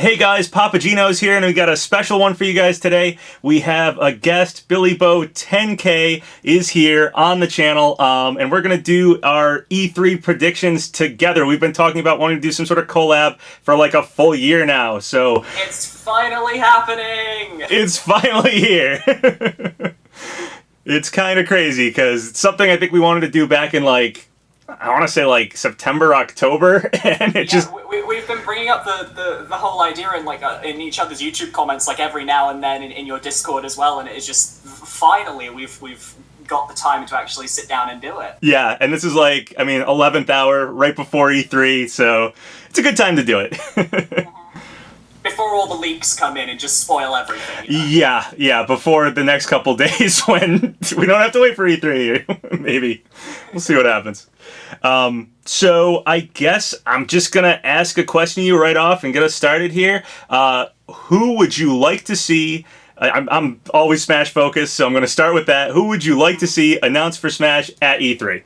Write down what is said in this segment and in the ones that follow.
Hey guys, PapaGenos here, and we got a special one for you guys today. We have a guest, Billybo10K, is here on the channel, and we're going to do our E3 predictions together. We've been talking about wanting to do some sort of collab for like a full year now, so... It's finally happening! It's finally here! It's kind of crazy, because it's something I think we wanted to do back in like... I want to say like September, October, and we've been bringing up the whole idea in like in each other's YouTube comments like every now and then in your Discord as well, and it's just finally we've got the time to actually sit down and do it. Yeah, and this is like, I mean, 11th hour, right before E3, so it's a good time to do it. Before all the leaks come in and just spoil everything. You know? Yeah, before the next couple days when we don't have to wait for E3, maybe. We'll see what happens. So I guess I'm just gonna ask a question to you right off and get us started here. Who would you like to see? I'm always Smash focused, so I'm gonna start with that. Who would you like to see announced for Smash at E3?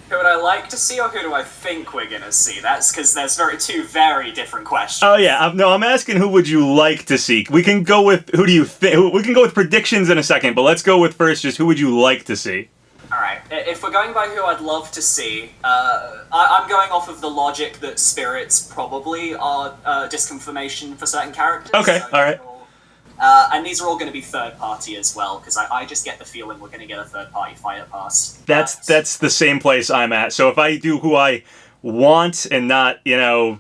Who would I like to see, or who do I think we're gonna see? That's because there's two very different questions. Oh yeah, no, I'm asking who would you like to see. We can go with who do you think? We can go with predictions in a second, but let's go with first just who would you like to see? Alright, if we're going by who I'd love to see, I'm going off of the logic that spirits probably are disconfirmation for certain characters. Okay, so alright. And these are all going to be third-party as well, because I just get the feeling we're going to get a third-party fighter pass. That's the same place I'm at. So if I do who I want and not, you know,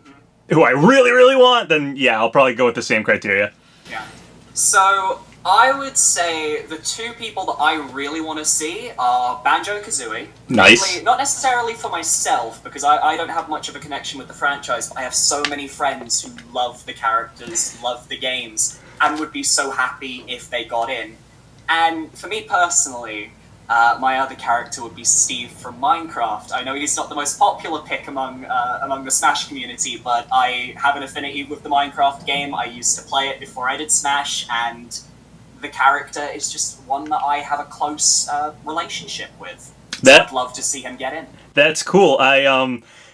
who I really, really want, then yeah, I'll probably go with the same criteria. Yeah. So I would say the two people that I really want to see are Banjo-Kazooie. Nice. Not necessarily for myself, because I don't have much of a connection with the franchise, but I have so many friends who love the characters, love the games, and would be so happy if they got in. And for me personally, my other character would be Steve from Minecraft. I know he's not the most popular pick among the Smash community, but I have an affinity with the Minecraft game. I used to play it before I did Smash, and the character is just one that I have a close relationship with. So I'd love to see him get in. That's cool.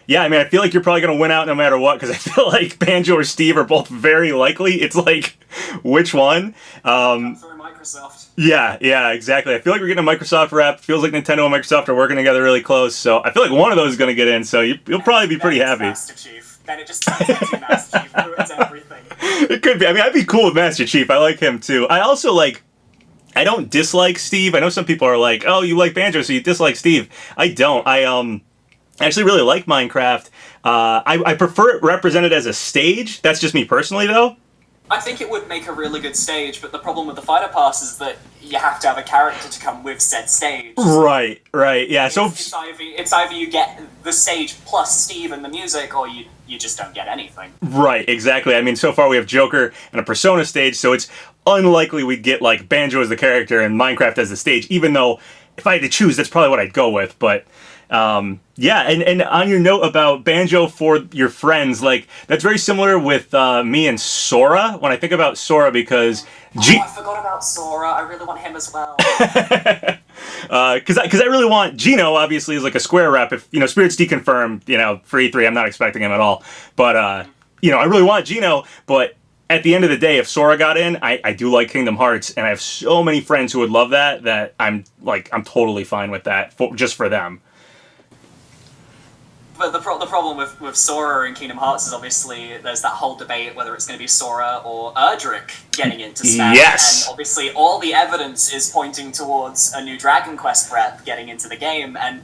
Yeah, I mean, I feel like you're probably going to win out no matter what, because I feel like Banjo or Steve are both very likely. It's like, which one? Come through Microsoft. Yeah, exactly. I feel like we're getting a Microsoft rep. Feels like Nintendo and Microsoft are working together really close, so I feel like one of those is going to get in, so you'll probably be pretty happy. Master Chief. Then it just turns into Master Chief. Ruins everything. It could be. I mean, I'd be cool with Master Chief. I like him, too. I also, like... I don't dislike Steve. I know some people are like, oh, you like Banjo, so you dislike Steve. I don't. I actually really like Minecraft. I prefer it represented as a stage. That's just me personally, though. I think it would make a really good stage, but the problem with the fighter pass is that you have to have a character to come with said stage. Right, yeah. So it's either you get the stage plus Steve and the music, or you just don't get anything. Right, exactly. I mean, so far we have Joker and a Persona stage, so it's unlikely we'd get like Banjo as the character and Minecraft as the stage, even though if I had to choose, that's probably what I'd go with, but... yeah, and on your note about Banjo for your friends, like, that's very similar with me and Sora, when I think about Sora, because... I forgot about Sora. I really want him as well. Because I really want... Geno, obviously, is like a square rep. If, you know, Spirit's deconfirmed, you know, for E3, I'm not expecting him at all. But, you know, I really want Geno, but... At the end of the day, if Sora got in, I do like Kingdom Hearts, and I have so many friends who would love that I'm totally fine with that, just for them. But the problem with Sora and Kingdom Hearts is obviously there's that whole debate whether it's going to be Sora or Erdrick getting into Smash. Yes! And obviously all the evidence is pointing towards a new Dragon Quest rep getting into the game, and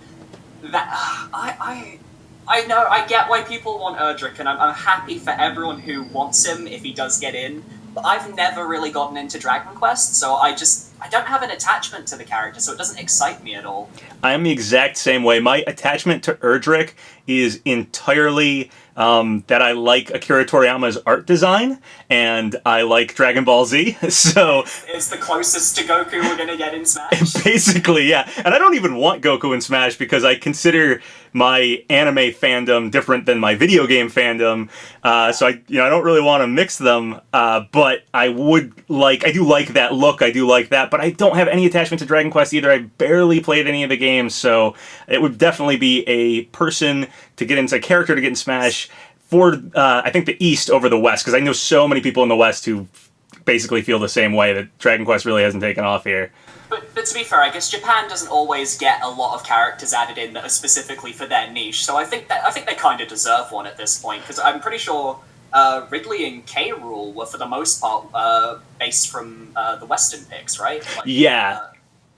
that... I know, I get why people want Erdrick, and I'm happy for everyone who wants him if he does get in, but I've never really gotten into Dragon Quest, so I don't have an attachment to the character, so it doesn't excite me at all. I am the exact same way. My attachment to Erdrick is entirely that I like Akira Toriyama's art design, and I like Dragon Ball Z, so... It's the closest to Goku we're gonna get in Smash. Basically, yeah. And I don't even want Goku in Smash, because I consider my anime fandom different than my video game fandom, so I don't really want to mix them, but I do like that look, I do like that, but I don't have any attachment to Dragon Quest either. I barely played any of the games, so it would definitely be a person to get into, a character to get in Smash for I think the East over the West, because I know so many people in the West who basically feel the same way, that Dragon Quest really hasn't taken off here. But to be fair, I guess Japan doesn't always get a lot of characters added in that are specifically for their niche. So I think they kind of deserve one at this point, because I'm pretty sure Ridley and K. Rool were for the most part based from the Western picks, right? Like, yeah.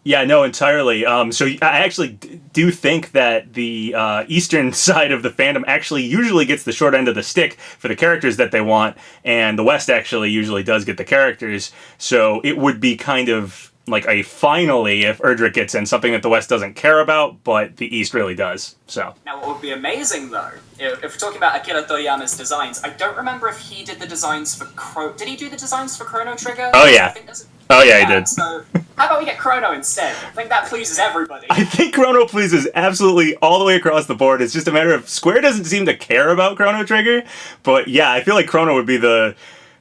Yeah, no, entirely. So I actually do think that the eastern side of the fandom actually usually gets the short end of the stick for the characters that they want, and the West actually usually does get the characters. So it would be kind of like a finally if Erdrick gets in, something that the West doesn't care about, but the East really does. So now, what would be amazing though, if we're talking about Akira Toriyama's designs, I don't remember if he did the designs for Did he do the designs for Chrono Trigger? Oh yeah. He did. So how about we get Chrono instead? I think that pleases everybody. I think Chrono pleases absolutely all the way across the board. It's just a matter of Square doesn't seem to care about Chrono Trigger, but yeah, I feel like Chrono would be the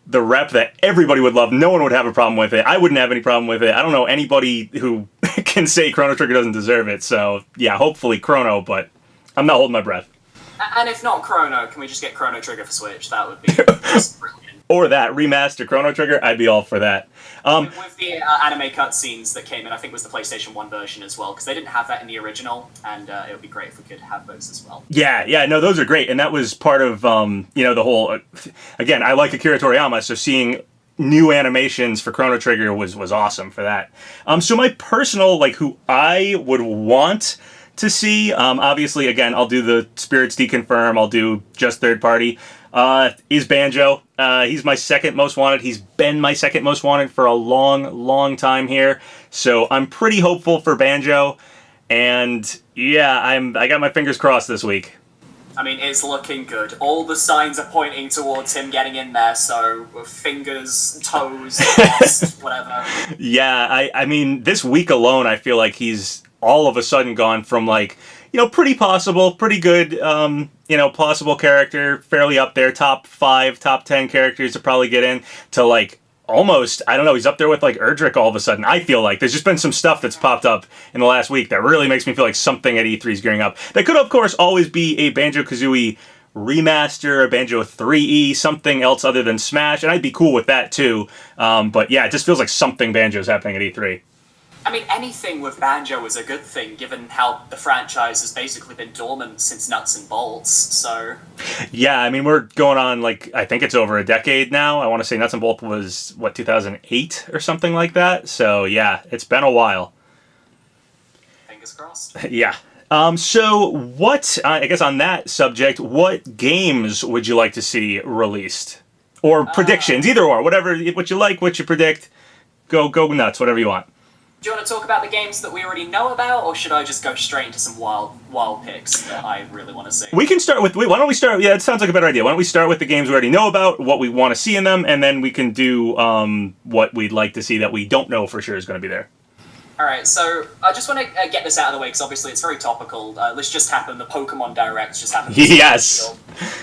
rep that everybody would love. No one would have a problem with it. I wouldn't have any problem with it. I don't know anybody who can say Chrono Trigger doesn't deserve it. So yeah, hopefully Chrono, but I'm not holding my breath. And if not Chrono, can we just get Chrono Trigger for Switch? That would be just brilliant. Or that remaster Chrono Trigger, I'd be all for that. With the anime cutscenes that came in, I think it was the PlayStation 1 version as well, because they didn't have that in the original, and it would be great if we could have those as well. Yeah, no, those are great, and that was part of the whole. Again, I like Akira Toriyama, so seeing new animations for Chrono Trigger was awesome for that. So my personal, like, who I would want to see, obviously, again, I'll do the Spirits Deconfirm, I'll do just third party. Is Banjo. He's my second most wanted. He's been my second most wanted for a long time here. So I'm pretty hopeful for Banjo. And yeah, I got my fingers crossed this week. I mean, it's looking good. All the signs are pointing towards him getting in there, so fingers, toes, crossed, whatever. Yeah, I mean, this week alone, I feel like he's all of a sudden gone from, like, pretty possible, pretty good, possible character, fairly up there, top 5, top 10 characters to probably get in, to, like, almost, I don't know, he's up there with, like, Erdrick all of a sudden. I feel like there's just been some stuff that's popped up in the last week that really makes me feel like something at E3 is gearing up. That could, of course, always be a Banjo-Kazooie remaster, a Banjo 3E, something else other than Smash, and I'd be cool with that, too. But yeah, it just feels like something Banjo's happening at E3. I mean, anything with Banjo is a good thing, given how the franchise has basically been dormant since Nuts and Bolts, so... Yeah, I mean, we're going on, like, I think it's over a decade now. I want to say Nuts and Bolts was, 2008 or something like that? So, yeah, it's been a while. Fingers crossed. Yeah. So, what, I guess on that subject, what games would you like to see released? Or predictions, either or, whatever, what you like, what you predict, go nuts, whatever you want. Do you want to talk about the games that we already know about, or should I just go straight into some wild picks that I really want to see? We can start with, why don't we start, yeah, it sounds like a better idea. Why don't we start with the games we already know about, what we want to see in them, and then we can do what we'd like to see that we don't know for sure is going to be there. Alright, so I just want to get this out of the way, because obviously it's very topical. This just happened, the Pokemon Direct just happened. Yes!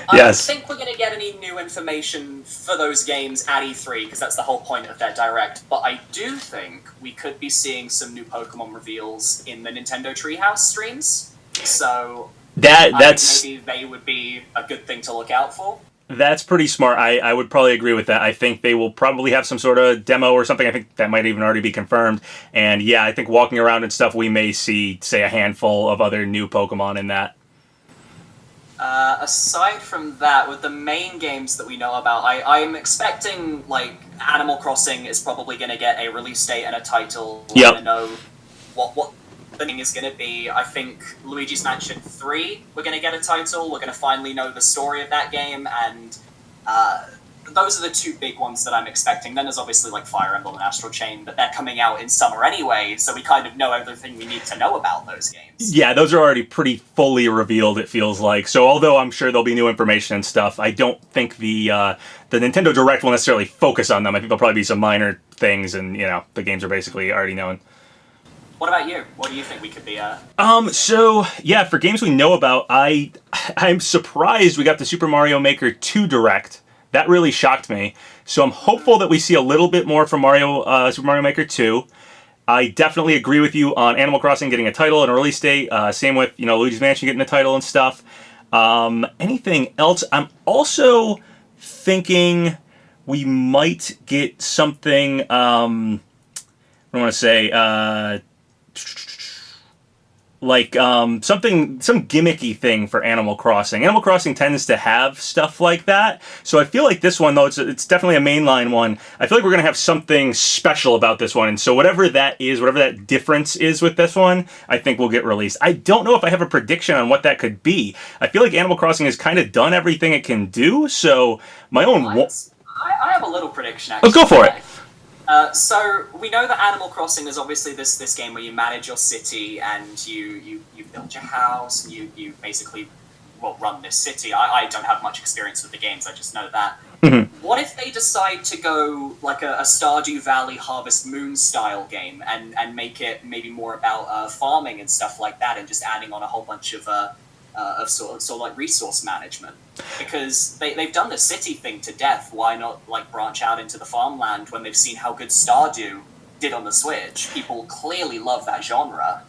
I Yes. don't think we're going to get any new information for those games at E3, because that's the whole point of their Direct, but I do think we could be seeing some new Pokemon reveals in the Nintendo Treehouse streams, so that's maybe they would be a good thing to look out for. That's pretty smart. I would probably agree with that. I think they will probably have some sort of demo or something. I think that might even already be confirmed. And yeah, I think walking around and stuff, we may see, say, a handful of other new Pokemon in that. Aside from that, with the main games that we know about, I'm expecting, like, Animal Crossing is probably going to get a release date and a title. We're Yep. going to know what the thing is going to be. I think Luigi's Mansion 3, we're going to get a title. We're going to finally know the story of that game, and those are the two big ones that I'm expecting. Then there's obviously, like, Fire Emblem and Astral Chain, but they're coming out in summer anyway, so we kind of know everything we need to know about those games. Yeah, those are already pretty fully revealed, it feels like. So although I'm sure there'll be new information and stuff, I don't think the Nintendo Direct will necessarily focus on them. I think there'll probably be some minor things, and, the games are basically already known. What about you? What do you think we could be So, yeah, for games we know about, I'm surprised we got the Super Mario Maker 2 Direct. That really shocked me. So I'm hopeful that we see a little bit more from Super Mario Maker 2. I definitely agree with you on Animal Crossing getting a title and a release date. Same with, Luigi's Mansion getting a title and stuff. Anything else? I'm also thinking we might get something, I want to say, like some gimmicky thing for Animal Crossing. Animal Crossing tends to have stuff like that, so I feel like this one, though it's definitely a mainline one, I feel like we're gonna have something special about this one, and so whatever that is, whatever that difference is with this one, I think will get released. I don't know if I have a prediction on what that could be. I feel like Animal Crossing has kind of done everything it can do, so my own... I have a little prediction, actually. Let's go for it. So we know that Animal Crossing is obviously this game where you manage your city and you build your house and you basically run this city. I don't have much experience with the games, I just know that. Mm-hmm. What if they decide to go like a Stardew Valley Harvest Moon style game and make it maybe more about farming and stuff like that, and just adding on a whole bunch of sort of like resource management? Because they've done the city thing to death. Why not like branch out into the farmland when they've seen how good Stardew did on the Switch? People clearly love that genre.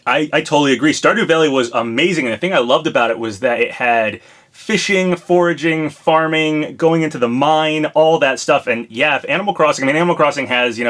I totally agree. Stardew Valley was amazing, and the thing I loved about it was that it had fishing, foraging, farming, going into the mine, all that stuff. And yeah, if Animal Crossing, Animal Crossing has,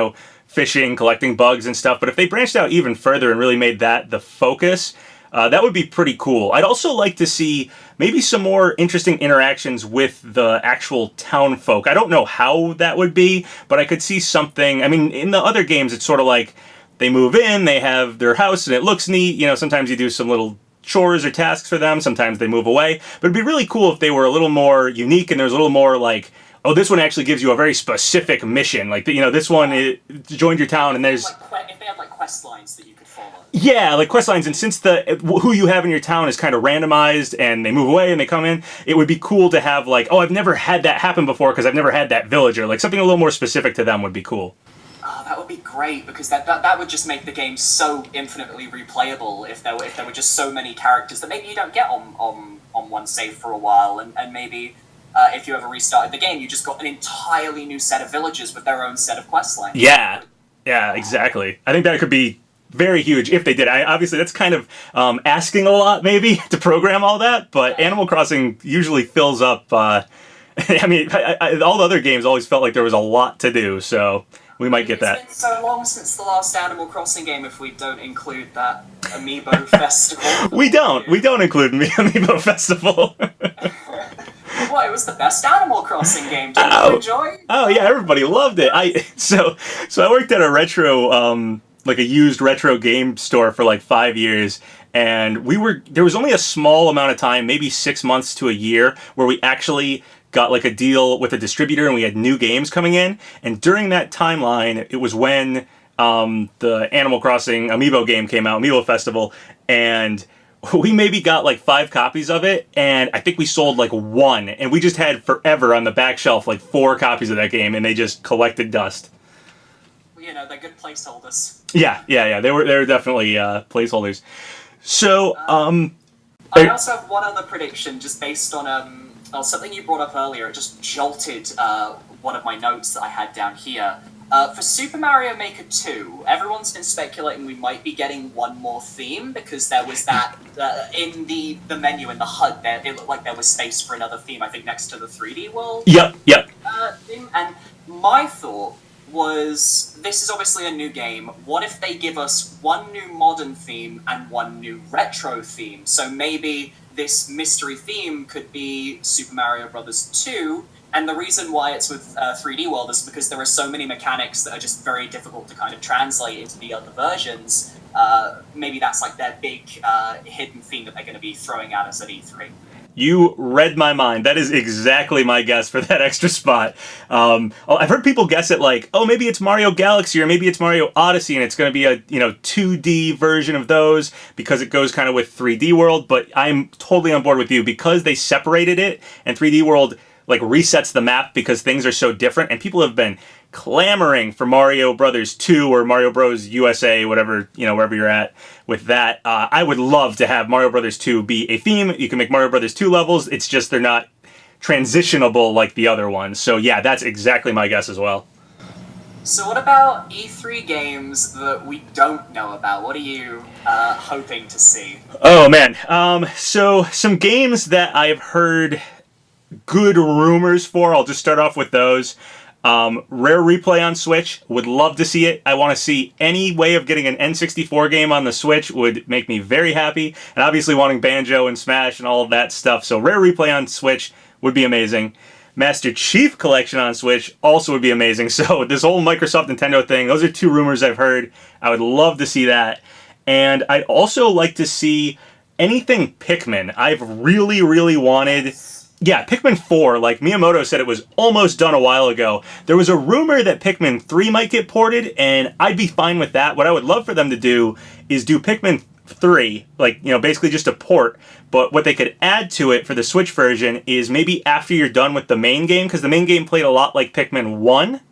fishing, collecting bugs and stuff, but if they branched out even further and really made that the focus, that would be pretty cool. I'd also like to see maybe some more interesting interactions with the actual town folk. I don't know how that would be, but I could see something. In the other games, it's sort of like they move in, they have their house, and it looks neat. Sometimes you do some little chores or tasks for them. Sometimes they move away. But it'd be really cool if they were a little more unique and there's a little more like, oh, this one actually gives you a very specific mission. Like, this one joined your town, and there's... If they had like quest lines that you could follow. Yeah, like quest lines, and since who you have in your town is kind of randomized and they move away and they come in, it would be cool to have like, oh, I've never had that happen before because I've never had that villager. Like something a little more specific to them would be cool. Oh, that would be great, because that would just make the game so infinitely replayable if there were just so many characters that maybe you don't get on one save for a while, and maybe if you ever restarted the game, you just got an entirely new set of villagers with their own set of quest lines. Yeah, exactly. I think that could be very huge if they did. Obviously, that's kind of asking a lot, maybe, to program all that, but yeah. Animal Crossing usually fills up... all the other games always felt like there was a lot to do, so we might get that. It's been so long since the last Animal Crossing game if we don't include that Amiibo Festival. We don't include Amiibo Festival. Well, it was the best Animal Crossing game. Did you enjoy? Oh yeah, everybody loved it. So I worked at a retro, like a used retro game store for like 5 years, and there was only a small amount of time, maybe 6 months to a year, where we actually got like a deal with a distributor and we had new games coming in. And during that timeline, it was when the Animal Crossing Amiibo game came out, Amiibo Festival, and we maybe got like 5 copies of it, and I think we sold like 1, and we just had forever on the back shelf like 4 copies of that game, and they just collected dust. They're good placeholders. Yeah. They were definitely placeholders. So, I also have one other prediction, just based on something you brought up earlier. It just jolted one of my notes that I had down here. For Super Mario Maker 2, everyone's been speculating we might be getting one more theme, because there was that in the menu in the HUD there. It looked like there was space for another theme, I think next to the 3D world. Yep. Theme. And my thought was, this is obviously a new game. What if they give us one new modern theme and one new retro theme? So maybe this mystery theme could be Super Mario Bros. 2, and the reason why it's with 3D World is because there are so many mechanics that are just very difficult to kind of translate into the other versions. Maybe that's like their big hidden theme that they're going to be throwing at us at E3. You read my mind. That is exactly my guess for that extra spot. I've heard people guess it like, oh, maybe it's Mario Galaxy or maybe it's Mario Odyssey, and it's going to be a 2D version of those because it goes kind of with 3D World. But I'm totally on board with you, because they separated it, and 3D World like resets the map because things are so different, and people have been clamoring for Mario Brothers 2 or Mario Bros. USA, whatever, wherever you're at with that. I would love to have Mario Brothers 2 be a theme. You can make Mario Brothers 2 levels. It's just they're not transitionable like the other ones. So yeah, that's exactly my guess as well. So what about E3 games that we don't know about? What are you hoping to see? Oh man, so some games that I've heard good rumors for. I'll just start off with those. Rare Replay on Switch, would love to see it. I want to see any way of getting an N64 game on the Switch would make me very happy. And obviously wanting Banjo and Smash and all of that stuff. So Rare Replay on Switch would be amazing. Master Chief Collection on Switch also would be amazing. So this whole Microsoft Nintendo thing, those are two rumors I've heard. I would love to see that. And I'd also like to see anything Pikmin. I've really wanted... Yeah, Pikmin 4, like Miyamoto said, it was almost done a while ago. There was a rumor that Pikmin 3 might get ported, and I'd be fine with that. What I would love for them to do is do Pikmin 3, like, you know, basically just a port. But what they could add to it for the Switch version is maybe after you're done with the main game, because the main game played a lot like Pikmin 1,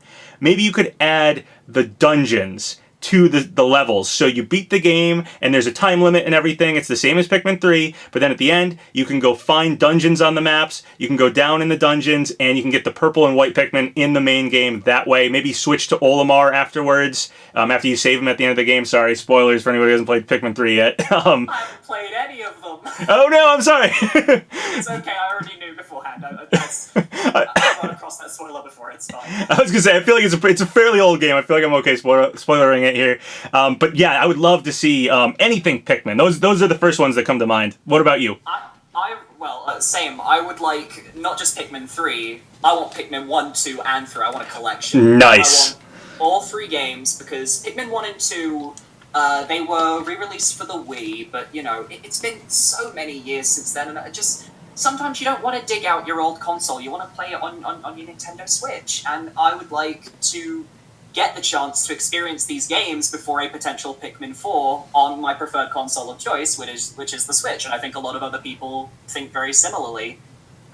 maybe you could add the dungeons to the levels. So you beat the game, and there's a time limit and everything. It's the same as Pikmin 3, but then at the end, you can go find dungeons on the maps, you can go down in the dungeons, and you can get the purple and white Pikmin in the main game that way. Maybe switch to Olimar afterwards, after you save him at the end of the game. Sorry, spoilers for anybody who hasn't played Pikmin 3 yet. I haven't played any of them. Oh no, I'm sorry. It's okay, I already knew beforehand. I've run across that spoiler before, it's fine. I was gonna say, I feel like it's a fairly old game. I feel like I'm okay spoilering it here. But yeah, I would love to see anything Pikmin. Those are the first ones that come to mind. What about you? Same. I would like not just Pikmin 3. I want Pikmin 1, 2, and 3. I want a collection. Nice. I want all 3 games because Pikmin 1 and 2, they were re-released for the Wii, but you know, it's been so many years since then, and sometimes you don't want to dig out your old console. You want to play it on your Nintendo Switch, and I would like to get the chance to experience these games before a potential Pikmin 4 on my preferred console of choice, which is the Switch. And I think a lot of other people think very similarly.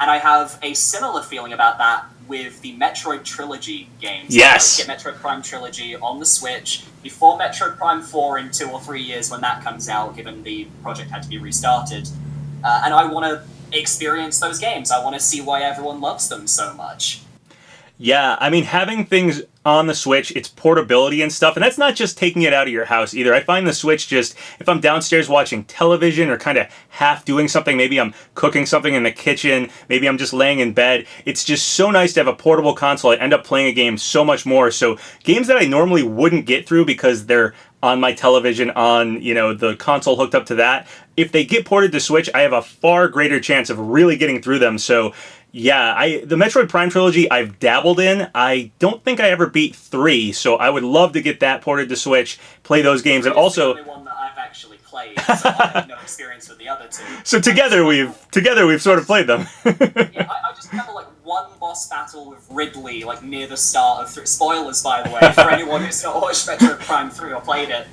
And I have a similar feeling about that with the Metroid Trilogy games. Yes! Get Metroid Prime Trilogy on the Switch before Metroid Prime 4 in 2 or 3 years when that comes out, given the project had to be restarted. And I want to experience those games. I want to see why everyone loves them so much. Yeah, I mean, having things on the Switch, it's portability and stuff, and that's not just taking it out of your house either. I find the Switch just, if I'm downstairs watching television or kind of half doing something, maybe I'm cooking something in the kitchen, maybe I'm just laying in bed, it's just so nice to have a portable console. I end up playing a game so much more. So games that I normally wouldn't get through because they're on my television, on, you know, the console hooked up to that, if they get ported to Switch, I have a far greater chance of really getting through them. So yeah, the Metroid Prime Trilogy I've dabbled in. I don't think I ever beat 3, so I would love to get that ported to Switch, play those games, and also... It's the only one that I've actually played, so I have no experience with the other 2. So together we've sort of played them. Yeah, I just remember like one boss battle with Ridley, like near the start of 3. Spoilers, by the way, for anyone who's not watched Metroid Prime 3 or played it.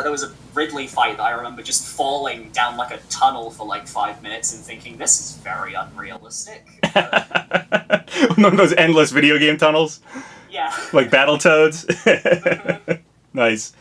There was a Ridley fight that I remember just falling down like a tunnel for like 5 minutes and thinking, this is very unrealistic. One of those endless video game tunnels? Yeah. Like Battletoads? Nice.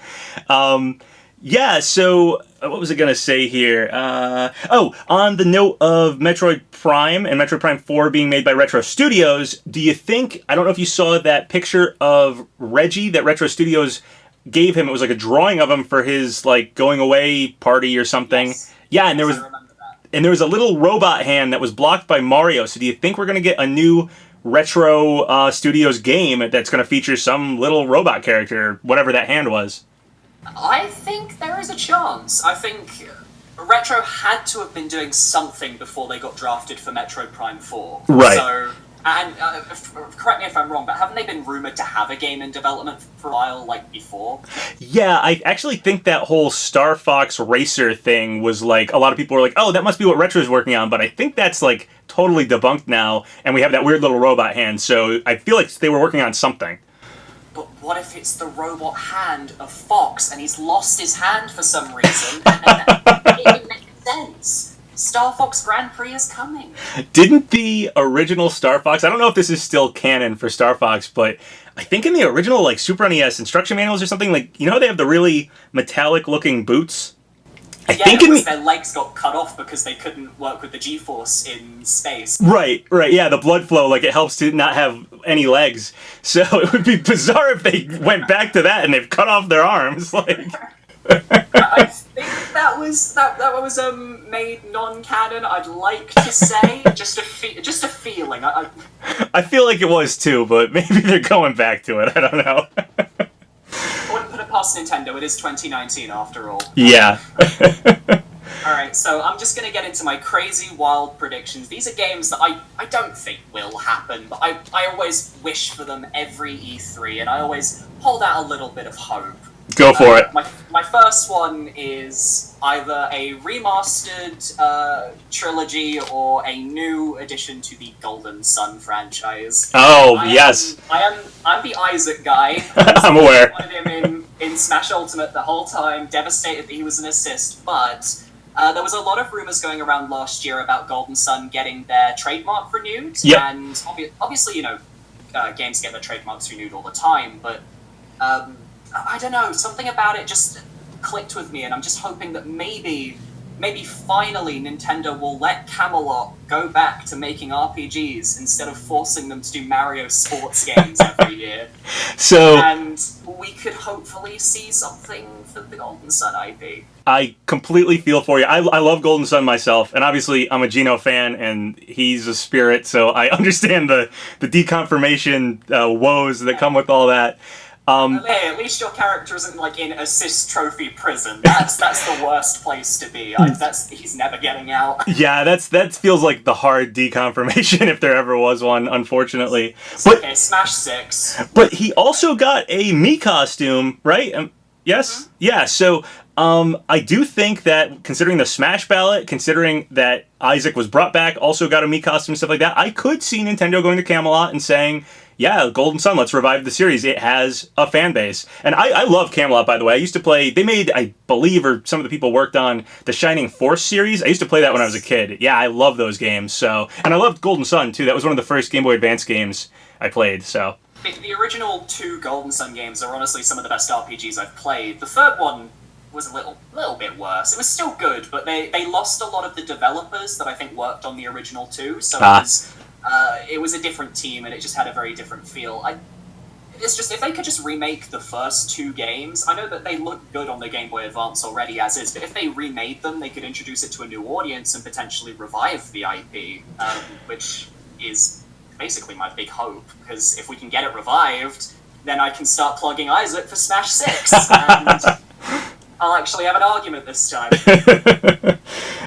Yeah, so what was I going to say here? On the note of Metroid Prime and Metroid Prime 4 being made by Retro Studios, do you think, I don't know if you saw that picture of Reggie that Retro Studios gave him, it was like a drawing of him for his like going away party or something. Yes. Yeah, and there was a little robot hand that was blocked by Mario. So do you think we're going to get a new Retro Studios game that's going to feature some little robot character, whatever that hand was? I think there is a chance. I think Retro had to have been doing something before they got drafted for Metroid Prime 4. Right. So, and correct me if I'm wrong, but haven't they been rumored to have a game in development for a while, like before? Yeah, I actually think that whole Star Fox Racer thing was like, a lot of people were like, oh, that must be what Retro's working on, but I think that's like totally debunked now, and we have that weird little robot hand, so I feel like they were working on something. But what if it's the robot hand of Fox, and he's lost his hand for some reason, and it makes sense? Star Fox Grand Prix is coming. Didn't the original Star Fox, I don't know if this is still canon for Star Fox, but I think in the original like Super NES instruction manuals or something, like, you know, they have the really metallic looking boots? I think their legs got cut off because they couldn't work with the G-force in space. Right, yeah, the blood flow, like, it helps to not have any legs. So it would be bizarre if they went back to that and they've cut off their arms, like... I think that was made non-canon. I'd like to say just a feeling. I feel like it was too, but maybe they're going back to it. I don't know. I wouldn't put it past Nintendo. It is 2019 after all. Yeah. Alright, so I'm just going to get into my crazy, wild predictions. These are games that I don't think will happen, but I always wish for them every E3, and I always hold out a little bit of hope. Go for it. My first one is either a remastered trilogy or a new addition to the Golden Sun franchise. Oh, yes. I'm the Isaac guy. I'm aware. I wanted him in Smash Ultimate the whole time, devastated that he was an assist, but there was a lot of rumors going around last year about Golden Sun getting their trademark renewed, and obviously, games get their trademarks renewed all the time, but I don't know, something about it just clicked with me, and I'm just hoping that maybe finally Nintendo will let Camelot go back to making RPGs instead of forcing them to do Mario sports games every year. And we could hopefully see something for the Golden Sun IP. I completely feel for you. I love Golden Sun myself, and obviously I'm a Geno fan, and he's a spirit, so I understand the deconfirmation woes that come with all that. Hey, at least your character isn't like in assist trophy prison. That's the worst place to be. He's never getting out. Yeah, that feels like the hard deconfirmation if there ever was one, unfortunately. Okay, Smash 6. But he also got a Mii costume, right? Yes? Mm-hmm. Yeah, so I do think that, considering the Smash ballot, considering that Isaac was brought back, also got a Mii costume, stuff like that, I could see Nintendo going to Camelot and saying, yeah, Golden Sun, let's revive the series. It has a fan base. And I love Camelot, by the way. I used to play, they made, I believe, or some of the people worked on the Shining Force series. I used to play that when I was a kid. Yeah, I love those games. So, and I loved Golden Sun, too. That was one of the first Game Boy Advance games I played, so. The original 2 Golden Sun games are honestly some of the best RPGs I've played. The third one was a little bit worse. It was still good, but they lost a lot of the developers that I think worked on the original 2, so it was a different team, and it just had a very different feel. It's just, if they could just remake the first 2 games, I know that they look good on the Game Boy Advance already as is, but if they remade them, they could introduce it to a new audience and potentially revive the IP, which is basically my big hope, because if we can get it revived, then I can start plugging Isaac for Smash 6, and I'll actually have an argument this time.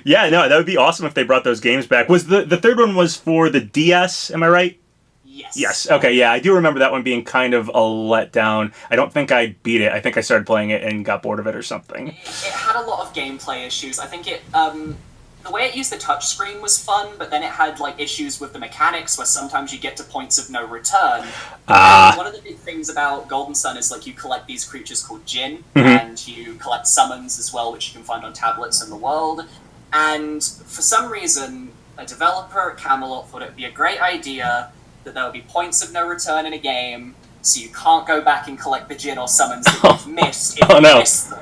Yeah, no, that would be awesome if they brought those games back. Was the third one was for the DS, am I right? Yes. Yes, okay, yeah, I do remember that one being kind of a letdown. I don't think I beat it. I think I started playing it and got bored of it or something. It had a lot of gameplay issues. I think the way it used the touchscreen was fun, but then it had like issues with the mechanics where sometimes you get to points of no return. And one of the big things about Golden Sun is like you collect these creatures called Jinn, and you collect summons as well, which you can find on tablets in the world. And for some reason, a developer at Camelot thought it'd be a great idea that there would be points of no return in a game, so you can't go back and collect the Jinn or summons that you've missed if you miss them.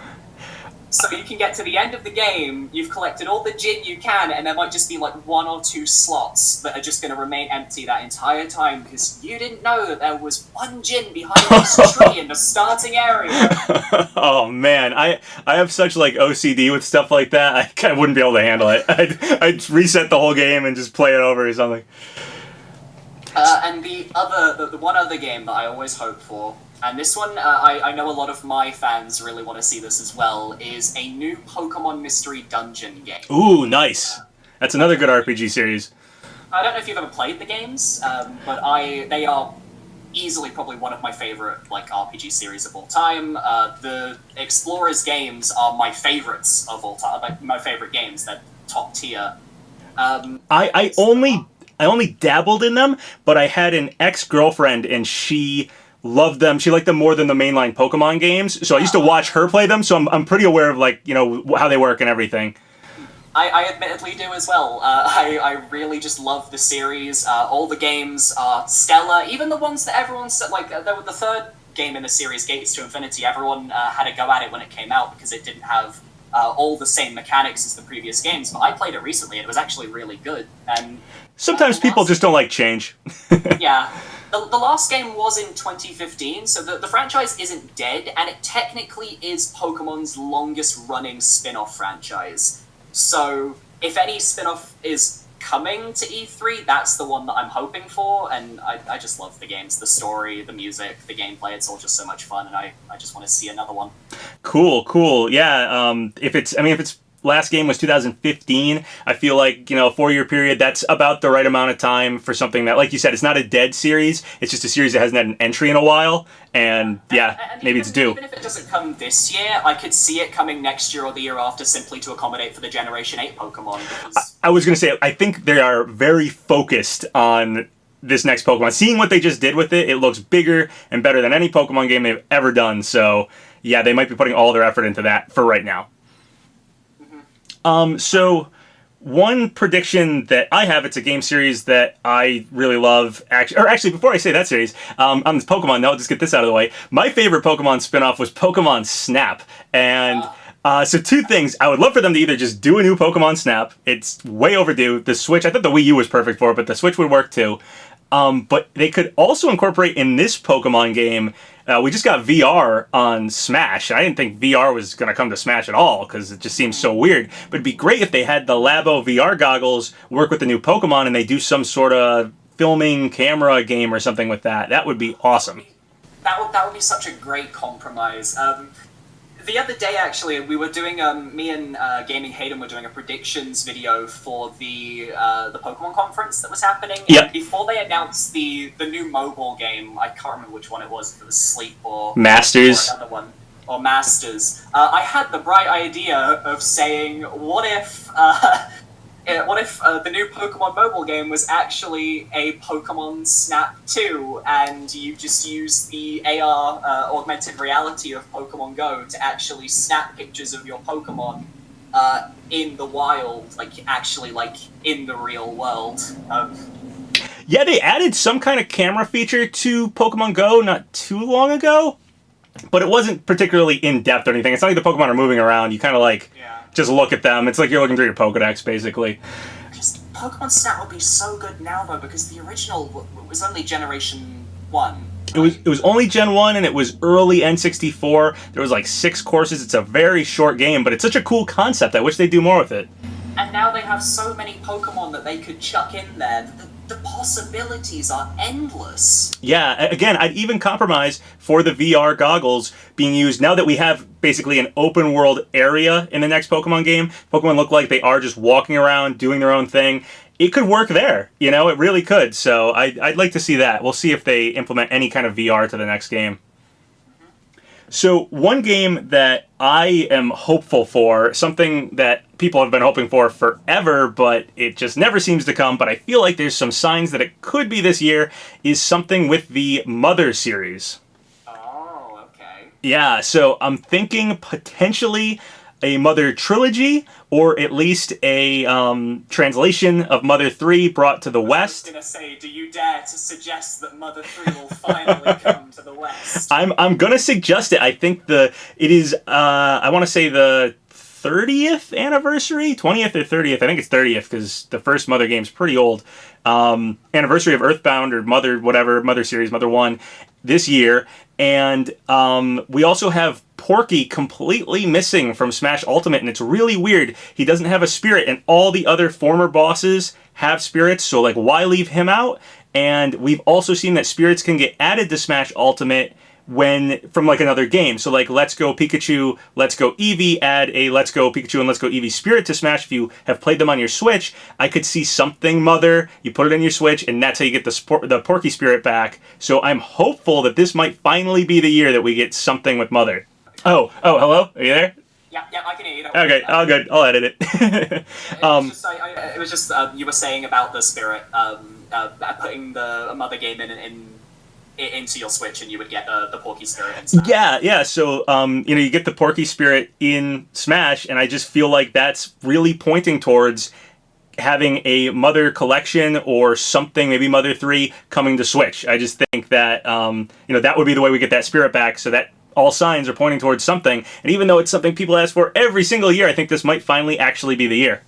So you can get to the end of the game, you've collected all the Jinn you can, and there might just be like 1 or 2 slots that are just going to remain empty that entire time because you didn't know that there was 1 Jinn behind this tree in the starting area. Oh man, I have such like OCD with stuff like that. I wouldn't be able to handle it. I'd reset the whole game and just play it over or something. And the one other game that I always hope for, and this one, I know a lot of my fans really want to see this as well, is a new Pokemon Mystery Dungeon game. Ooh, nice. That's another good RPG series. I don't know if you've ever played the games, but they are easily probably one of my favorite like RPG series of all time. The Explorers games are my favorites of all time. Like, my favorite games. They're top tier. I only dabbled in them, but I had an ex-girlfriend and she loved them. She liked them more than the mainline Pokemon games, so I used to watch her play them, so I'm pretty aware of like, how they work and everything. I admittedly do as well. I really just love the series. All the games are stellar, even the ones that everyone said, like the third game in the series, Gates to Infinity, everyone had a go at it when it came out because it didn't have all the same mechanics as the previous games, but I played it recently and it was actually really good. And sometimes people just don't like change. yeah. The last game was in 2015, so the franchise isn't dead, and it technically is Pokemon's longest-running spin-off franchise. So if any spin-off is coming to E3, that's the one that I'm hoping for, and I just love the games, the story, the music, the gameplay. It's all just so much fun, and I just want to see another one. Cool. Yeah, if it's last game was 2015, I feel like, a 4-year period, that's about the right amount of time for something that, like you said, it's not a dead series, it's just a series that hasn't had an entry in a while, and maybe it's due. Even if it doesn't come this year, I could see it coming next year or the year after, simply to accommodate for the Generation 8 Pokemon. Because I was going to say, I think they are very focused on this next Pokemon. Seeing what they just did with it, it looks bigger and better than any Pokemon game they've ever done, so yeah, they might be putting all their effort into that for right now. So one prediction that I have, it's a game series that I really love. Actually, before I say that series, on this Pokemon, I'll just get this out of the way. My favorite Pokemon spinoff was Pokemon Snap. And so two things. I would love for them to either just do a new Pokemon Snap. It's way overdue. The Switch, I thought the Wii U was perfect for it, but the Switch would work too. But they could also incorporate in this Pokemon game. We just got VR on Smash. I didn't think VR was going to come to Smash at all because it just seems so weird. But it'd be great if they had the Labo VR goggles work with the new Pokemon and they do some sort of filming camera game or something with that. That would be awesome. That would be such a great compromise. The other day, actually, we were doing, me and Gaming Hayden were doing a predictions video for the Pokemon conference that was happening. Yep. And before they announced the new mobile game, I can't remember which one it was, if it was Sleep or Masters. Or another one, or Masters. I had the bright idea of saying, what if the new Pokemon mobile game was actually a Pokemon Snap 2, and you just use the AR, augmented reality of Pokemon Go to actually snap pictures of your Pokemon in the wild, actually in the real world. Yeah, they added some kind of camera feature to Pokemon Go not too long ago, but it wasn't particularly in-depth or anything. It's not like the Pokemon are moving around. You kind of just look at them. It's like you're looking through your Pokedex, basically. Just Pokemon Snap would be so good now, though, because the original was only Generation 1. It was only Gen 1, and it was early N64. There was 6 courses. It's a very short game, but it's such a cool concept. I wish they'd do more with it. And now they have so many Pokemon that they could chuck in there. The possibilities are endless. Yeah, again, I'd even compromise for the VR goggles being used now that we have basically an open world area in the next Pokemon game. Pokemon look like they are just walking around, doing their own thing. It could work there, it really could. So I'd like to see that. We'll see if they implement any kind of VR to the next game. So one game that I am hopeful for, something that people have been hoping for forever, but it just never seems to come, but I feel like there's some signs that it could be this year, is something with the Mother series. Oh, okay. Yeah, so I'm thinking potentially a Mother Trilogy, or at least a translation of Mother 3 brought to the West. I was going to say, do you dare to suggest that Mother 3 will finally come to the West? I'm going to suggest it. I think it is, I want to say the 30th anniversary? 20th or 30th? I think it's 30th because the first Mother game's pretty old. Anniversary of Earthbound or Mother, whatever, Mother series, Mother 1 this year. And we also have Porky completely missing from Smash Ultimate, and it's really weird. He doesn't have a spirit, and all the other former bosses have spirits, so why leave him out? And we've also seen that spirits can get added to Smash Ultimate from another game. So Let's Go Pikachu, Let's Go Eevee, add a Let's Go Pikachu and Let's Go Eevee spirit to Smash if you have played them on your Switch. I could see something Mother, you put it in your Switch, and that's how you get the Porky spirit back. So I'm hopeful that this might finally be the year that we get something with Mother. Oh, hello? Are you there? Yeah, I can hear you. Okay, all good. I'll edit it. It was just you were saying about the spirit, putting the Mother game into your Switch, and you would get the Porky spirit in Smash. Yeah. So you get the Porky spirit in Smash, and I just feel like that's really pointing towards having a Mother collection or something, maybe Mother 3 coming to Switch. I just think that that would be the way we get that spirit back. So that all signs are pointing towards something. And even though it's something people ask for every single year, I think this might finally actually be the year.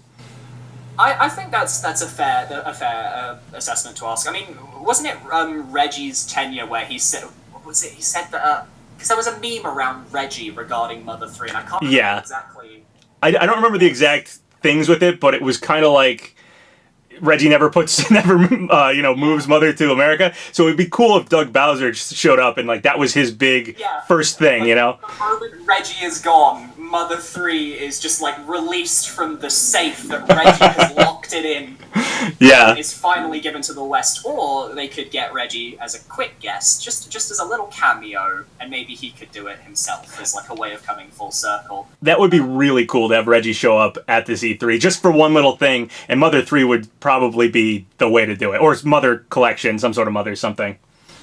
I think that's a fair assessment to ask. I mean, wasn't it Reggie's tenure where he said, what was it? He said that because there was a meme around Reggie regarding Mother 3, and I can't remember exactly. I don't remember the exact things with it, but it was kind of like Reggie never moves Mother to America. So it'd be cool if Doug Bowser just showed up and like that was his big first thing, like, you know? The moment Reggie is gone, Mother 3 is just like released from the safe that Reggie has locked it in. Yeah. Is finally given to the West, or they could get Reggie as a quick guest, just as a little cameo, and maybe he could do it himself as like a way of coming full circle. That would be really cool to have Reggie show up at this E3 just for one little thing, and Mother 3 would probably be the way to do it, or Mother Collection, some sort of Mother something.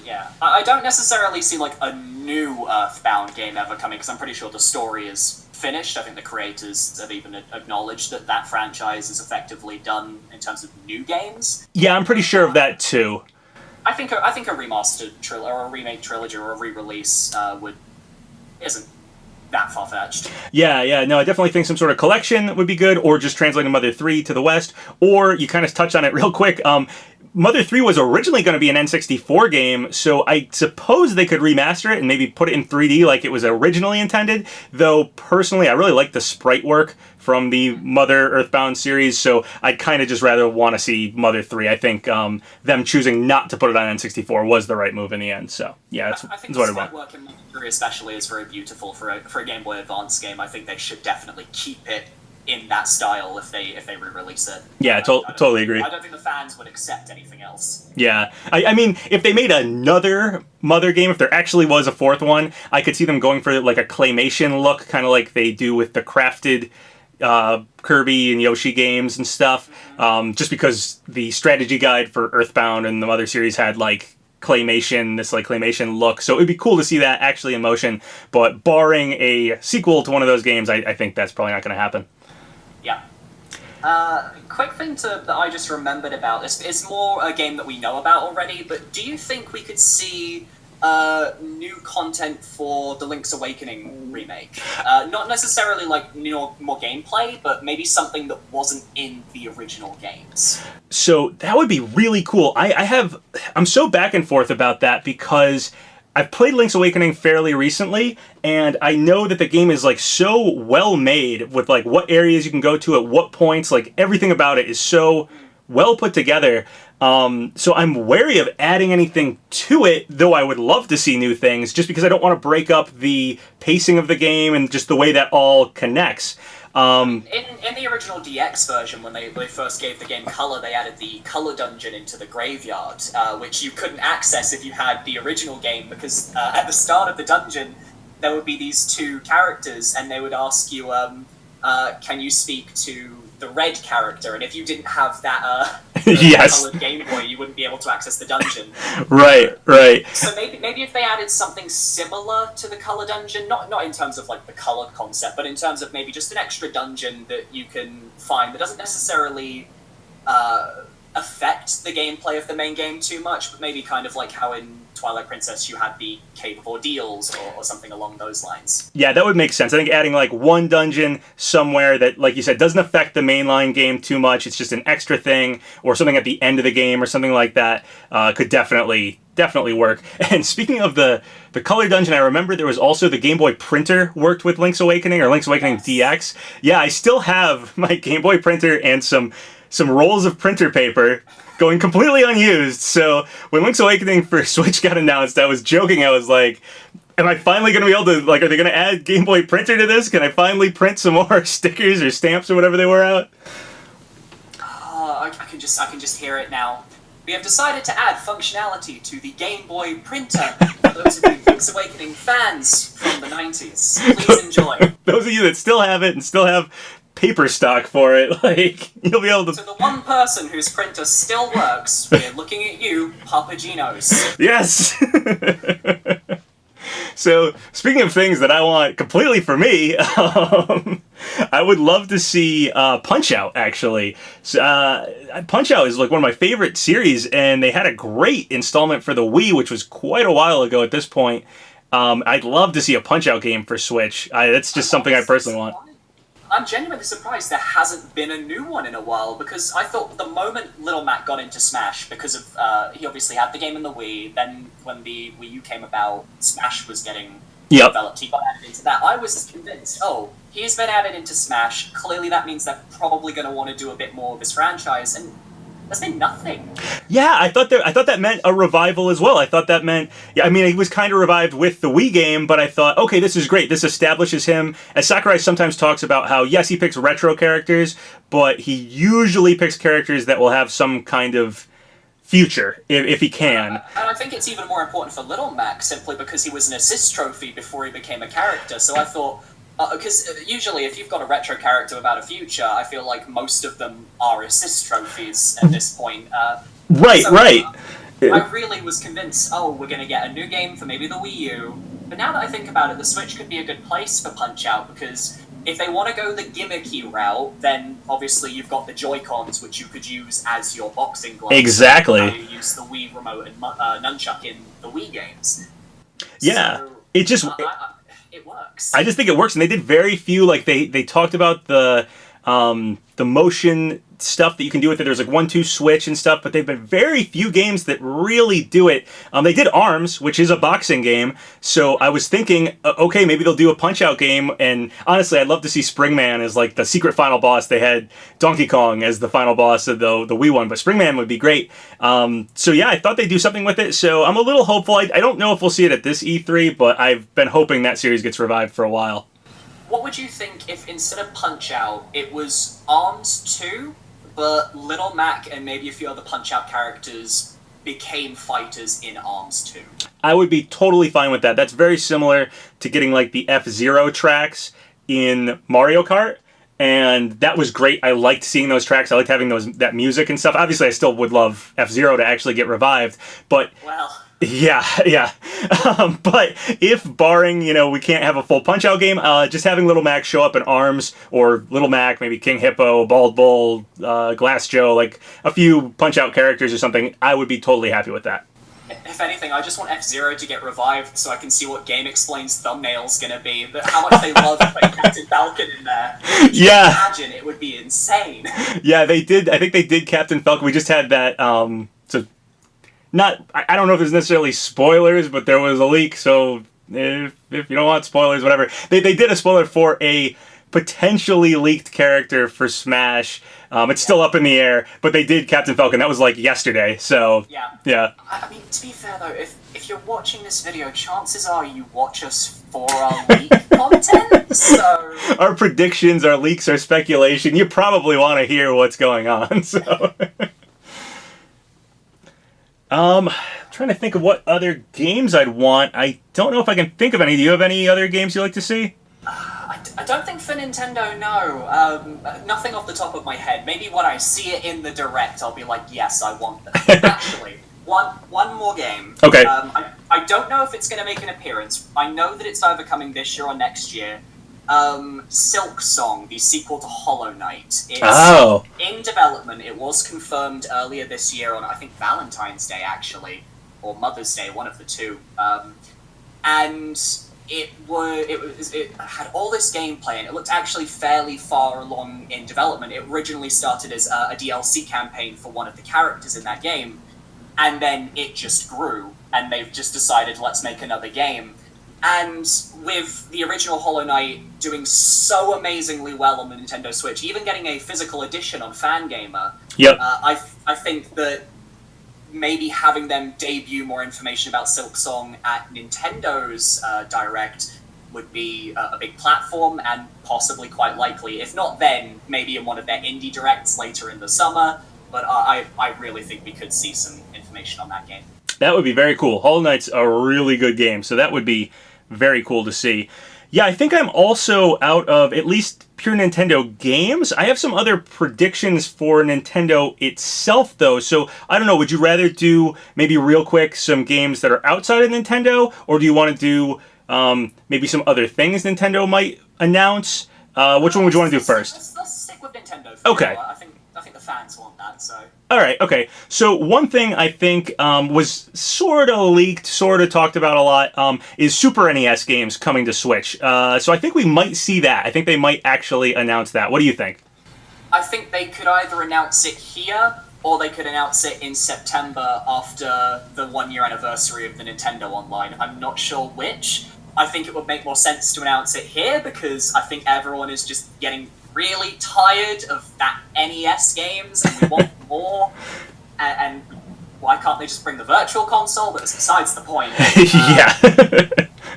Yeah, I don't necessarily see like a new Earthbound game ever coming, because I'm pretty sure the story is finished. I think the creators have even acknowledged that franchise is effectively done in terms of new games. Yeah, I'm pretty sure of that too. I think a remastered or a remake trilogy or a re-release isn't that far-fetched. Yeah, no, I definitely think some sort of collection would be good, or just translating Mother 3 to the West, or you kind of touched on it real quick. Mother 3 was originally going to be an N64 game, so I suppose they could remaster it and maybe put it in 3D like it was originally intended, though personally I really like the sprite work from the Mother Earthbound series, so I'd kind of just rather want to see Mother 3. I think them choosing not to put it on N64 was the right move in the end, so yeah, that's I think what the I want. sprite work in Mother 3 especially is very beautiful for a Game Boy Advance game. I think they should definitely keep it in that style if they re-release it. Yeah, totally agree. I don't think the fans would accept anything else. Yeah, I mean, if they made another Mother game, if there actually was a fourth one, I could see them going for like a claymation look, kind of like they do with the crafted Kirby and Yoshi games and stuff. Just because the strategy guide for Earthbound and the Mother series had like claymation look, so it'd be cool to see that actually in motion. But barring a sequel to one of those games, I think that's probably not going to happen. Yeah. Quick thing that I just remembered about this. It's more a game that we know about already, but do you think we could see new content for the Link's Awakening remake? Not necessarily like more gameplay, but maybe something that wasn't in the original games. So that would be really cool. I'm so back and forth about that because I've played Link's Awakening fairly recently, and I know that the game is like so well made with like what areas you can go to at what points, like everything about it is so well put together. So I'm wary of adding anything to it, though I would love to see new things, just because I don't want to break up the pacing of the game and just the way that all connects. In the original DX version, when they first gave the game color, they added the color dungeon into the graveyard, which you couldn't access if you had the original game, because at the start of the dungeon, there would be these two characters, and they would ask you, can you speak to the red character? And if you didn't have that yes. colored Game Boy, you wouldn't be able to access the dungeon. Right. So maybe if they added something similar to the color dungeon, not in terms of like the color concept, but in terms of maybe just an extra dungeon that you can find that doesn't necessarily affect the gameplay of the main game too much, but maybe kind of like how in Twilight Princess you had the Cave of Ordeals or something along those lines. Yeah, that would make sense. I think adding like one dungeon somewhere that, like you said, doesn't affect the mainline game too much, it's just an extra thing, or something at the end of the game or something like that, could definitely work. And speaking of the color dungeon, I remember there was also the Game Boy printer worked with Link's Awakening, or Link's Awakening DX. Yeah, I still have my Game Boy printer and some rolls of printer paper going completely unused. So when Link's Awakening for Switch got announced, I was joking. I was like, am I finally going to be able to, like, are they going to add Game Boy printer to this? Can I finally print some more stickers or stamps or whatever they were out? I can just hear it now. We have decided to add functionality to the Game Boy printer for those of you Link's Awakening fans from the 90s. Please enjoy. Those of you that still have it and still have paper stock for it, like, you'll be able to... So the one person whose printer still works, we're looking at you, PapaGenos. Yes! So, speaking of things that I want completely for me, I would love to see Punch-Out, actually. Punch-Out is like one of my favorite series, and they had a great installment for the Wii, which was quite a while ago at this point. I'd love to see a Punch-Out game for Switch. That's just something I personally want. I'm genuinely surprised there hasn't been a new one in a while, because I thought the moment Little Mac got into Smash, because of he obviously had the game in the Wii, then when the Wii U came about, Smash was getting developed, he got added into that. I was convinced, he's been added into Smash, clearly that means they're probably going to want to do a bit more of his franchise, and there's been nothing. Yeah, I thought that meant a revival as well. I thought that meant, I mean, he was kind of revived with the Wii game, but I thought, okay, this is great. This establishes him. As Sakurai sometimes talks about how, yes, he picks retro characters, but he usually picks characters that will have some kind of future, if he can. And I think it's even more important for Little Mac, simply because he was an assist trophy before he became a character. So I thought, because usually if you've got a retro character about a future, I feel like most of them are assist trophies at this point. Right. I really was convinced, we're going to get a new game for maybe the Wii U. But now that I think about it, the Switch could be a good place for Punch-Out, because if they want to go the gimmicky route, then obviously you've got the Joy-Cons, which you could use as your boxing gloves. Exactly. How you use the Wii remote and nunchuck in the Wii games. Yeah. So, it just... it works. I just think it works, and they did very few, like, they talked about the motion stuff that you can do with it. There's like 1-2 switch and stuff, but they've been very few games that really do it. They did ARMS, which is a boxing game, so I was thinking, okay, maybe they'll do a Punch-Out game, and honestly, I'd love to see Springman as like the secret final boss. They had Donkey Kong as the final boss of the Wii one, but Springman would be great. So yeah, I thought they'd do something with it, so I'm a little hopeful. I don't know if we'll see it at this E3, but I've been hoping that series gets revived for a while. What would you think if instead of Punch-Out, it was ARMS 2, but Little Mac and maybe a few other Punch-Out characters became fighters in ARMS 2? I would be totally fine with that. That's very similar to getting like the F-Zero tracks in Mario Kart, and that was great. I liked seeing those tracks. I liked having that music and stuff. Obviously, I still would love F-Zero to actually get revived, but... Well... Yeah. But if barring, we can't have a full Punch-Out game, just having Little Mac show up in ARMS, or Little Mac, maybe King Hippo, Bald Bull, Glass Joe, like a few Punch-Out characters or something, I would be totally happy with that. If anything, I just want F-Zero to get revived so I can see what Game Explain's thumbnail's gonna be. How much they love putting Captain Falcon in there. Yeah. Imagine, it would be insane. Yeah, they did. I think they did Captain Falcon. We just had that, I don't know if there's necessarily spoilers, but there was a leak, so if you don't want spoilers, whatever. They did a spoiler for a potentially leaked character for Smash. It's still up in the air, but they did Captain Falcon. That was like yesterday, so... Yeah. I mean, to be fair though, if you're watching this video, chances are you watch us for our leak content, so... Our predictions, our leaks, our speculation, you probably want to hear what's going on, so... Trying to think of what other games I'd want. I don't know if I can think of any. Do you have any other games you like to see? I don't think for Nintendo, no. Nothing off the top of my head. Maybe when I see it in the Direct, I'll be like, yes, I want that. Actually, one more game. Okay. I don't know if it's going to make an appearance. I know that it's either coming this year or next year. Silk Song, the sequel to Hollow Knight. It's in development. It was confirmed earlier this year on, I think, Valentine's Day, actually, or Mother's Day, one of the two. And it had all this gameplay, and it looked actually fairly far along in development. It originally started as a DLC campaign for one of the characters in that game, and then it just grew, and they've just decided, let's make another game. And with the original Hollow Knight doing so amazingly well on the Nintendo Switch, even getting a physical edition on Fangamer, I think that maybe having them debut more information about Silk Song at Nintendo's Direct would be a big platform, and possibly quite likely, if not then, maybe in one of their indie directs later in the summer. But I really think we could see some information on that game. That would be very cool. Hollow Knight's a really good game, so that would be very cool to see. Yeah, I think I'm also out of at least pure Nintendo games. I have some other predictions for Nintendo itself, though. So, I don't know, would you rather do, maybe real quick, some games that are outside of Nintendo? Or do you want to do maybe some other things Nintendo might announce? Which one would you want to do first? Let's stick with Nintendo. Okay. I think the fans want that, so... All right, okay. So one thing I think was sort of leaked, sort of talked about a lot, is Super NES games coming to Switch. So I think we might see that. I think they might actually announce that. What do you think? I think they could either announce it here, or they could announce it in September after the 1-year anniversary of the Nintendo Online. I'm not sure which. I think it would make more sense to announce it here, because I think everyone is just getting really tired of that NES games, and we want more. And why can't they just bring the Virtual Console? But that's besides the point. Yeah,